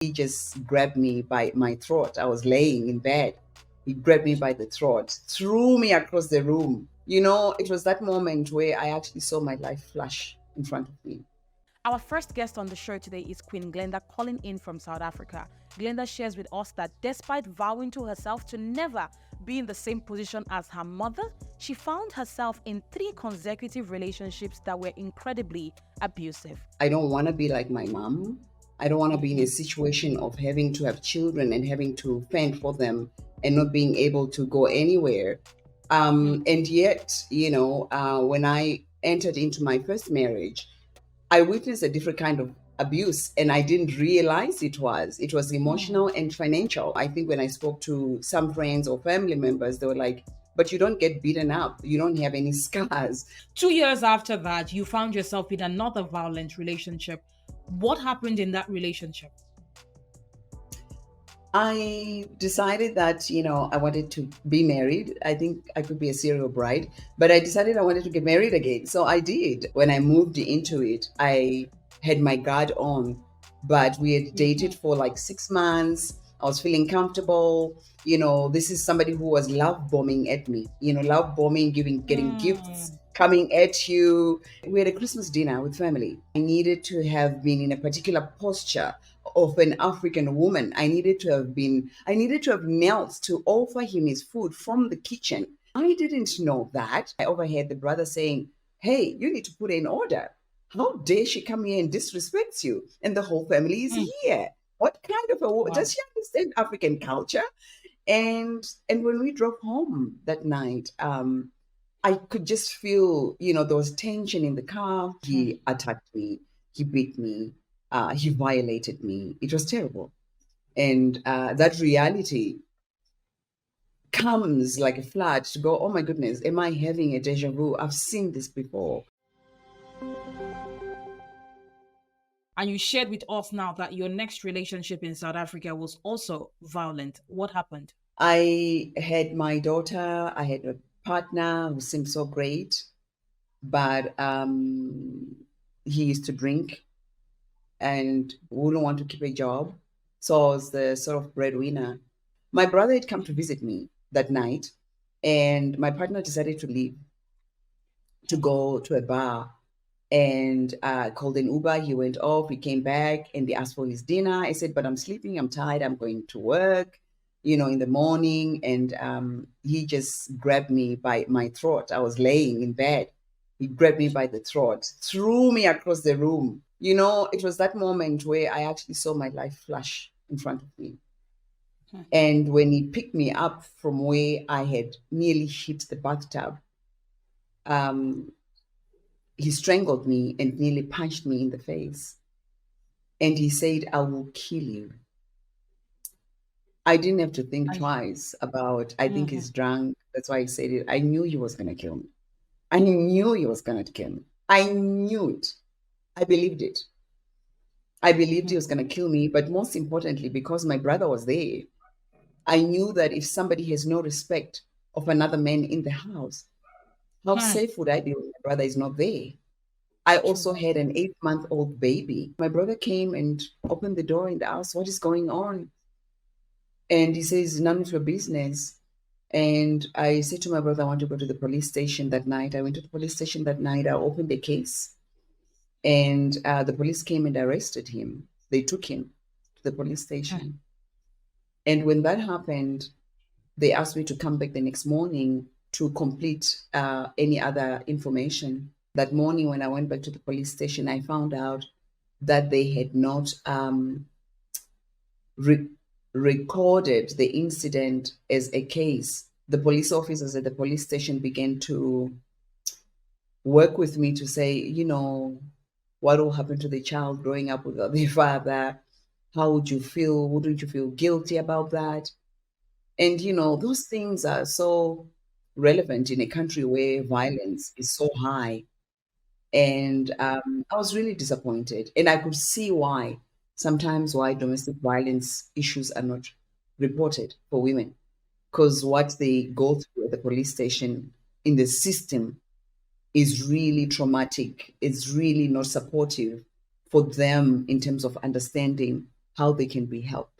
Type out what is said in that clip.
He just grabbed me by my throat. I was laying in bed. He grabbed me by the throat, threw me across the room. It was that moment where I actually saw my life flash in front of me. Our first guest on the show today is Queen Glenda, calling in from South Africa. Glenda shares with us that despite vowing to herself to never be in the same position as her mother, she found herself in 3 consecutive relationships that were incredibly abusive. I don't want to be like my mom. I don't want to be in a situation of having to have children and having to fend for them and not being able to go anywhere. And yet, when I entered into my first marriage, I witnessed a different kind of abuse, and I didn't realize it was. It was emotional and financial. I think when I spoke to some friends or family members, they were like, but you don't get beaten up. You don't have any scars. 2 years after that, you found yourself in another violent relationship. What happened in that relationship? I decided that, I wanted to be married. I think I could be a serial bride, but I decided I wanted to get married again. So I did. When I moved into it, I had my guard on, but we had dated for like 6 months. I was feeling comfortable. This is somebody who was love bombing at me, love bombing, getting gifts coming at you. We had a Christmas dinner with family. I needed to have been in a particular posture of an African woman. I needed to have knelt to offer him his food from the kitchen. I didn't know that. I overheard the brother saying, "Hey, you need to put her in order. How dare she come here and disrespect you? And the whole family is here. What kind of a woman? Does she understand African culture?" And when we drove home that night, I could just feel, there was tension in the car. He attacked me. He beat me. He violated me. It was terrible. And that reality comes like a flood to go, oh my goodness, am I having a deja vu? I've seen this before. And you shared with us now that your next relationship in South Africa was also violent. What happened? I had my daughter, I had a partner who seemed so great, but he used to drink and wouldn't want to keep a job. So I was the sort of breadwinner. My brother had come to visit me that night, and my partner decided to leave to go to a bar and called an Uber. He went off, he came back, and they asked for his dinner. I said, but I'm sleeping, I'm tired, I'm going to work, in the morning. And he just grabbed me by my throat. I was laying in bed. He grabbed me by the throat, threw me across the room. It was that moment where I actually saw my life flash in front of me. And when he picked me up from where I had nearly hit the bathtub, um, he strangled me and nearly punched me in the face. And he said, I will kill you. I didn't have to think twice about, I think he's drunk. That's why he said it. I knew he was going to kill me. I knew he was going to kill me. I knew it. I believed it. I believed he was going to kill me. But most importantly, because my brother was there, I knew that if somebody has no respect of another man in the house, how safe would I be when my brother is not there? I also had an 8-month-old baby. My brother came and opened the door in the house. What is going on? And he says, none of your business. And I said to my brother, I want to go to the police station that night. I went to the police station that night. I opened the case. And the police came and arrested him. They took him to the police station. And when that happened, they asked me to come back the next morning to complete any other information. That morning, when I went back to the police station, I found out that they had not recorded the incident as a case. The police officers at the police station began to work with me to say, what will happen to the child growing up without their father? How would you feel? Wouldn't you feel guilty about that? And, those things are so relevant in a country where violence is so high. And I was really disappointed. And I could see sometimes why domestic violence issues are not reported for women. Because what they go through at the police station in the system is really traumatic. It's really not supportive for them in terms of understanding how they can be helped.